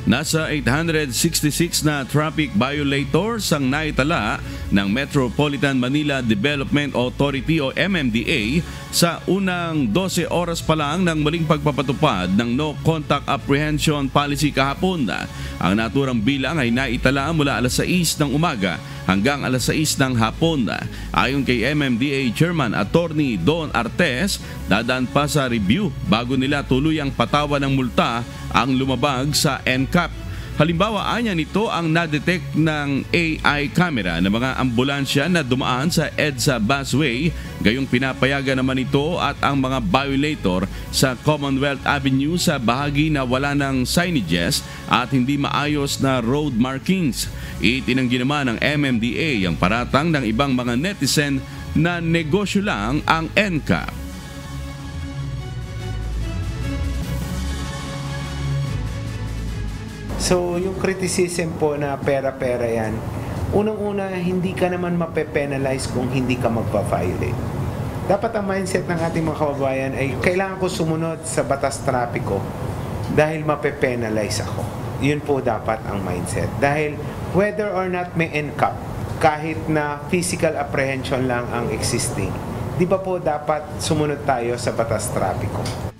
Nasa 866 na traffic violators ang naitala ng Metropolitan Manila Development Authority o MMDA sa unang 12 oras pa lang ng muling pagpapatupad ng No Contact Apprehension Policy kahapon. Ang naturang bilang ay naitala mula alas 6 ng umaga hanggang alas 6 ng hapon. Ayon kay MMDA Chairman Attorney Don Artes, dadaan pa sa review bago nila tuluyang patawan ng multa ang lumabag sa NCAP. Halimbawa, anya nito ang na-detect ng AI camera ng mga ambulansya na dumaan sa EDSA busway, gayong pinapayagan naman ito at ang mga violator sa Commonwealth Avenue sa bahagi na wala ng signages at hindi maayos na road markings. Itinanggi naman ng MMDA ang paratang ng ibang mga netizen na negosyo lang ang NCAP. So, yung criticism po na pera-pera yan, unang-una, hindi ka naman mape-penalize kung hindi ka magpa-violate. Dapat ang mindset ng ating mga kababayan ay kailangan ko sumunod sa batas trapiko dahil mape-penalize ako. Yun po dapat ang mindset. Dahil whether or not may NCAP, kahit na physical apprehension lang ang existing, di ba po dapat sumunod tayo sa batas trapiko?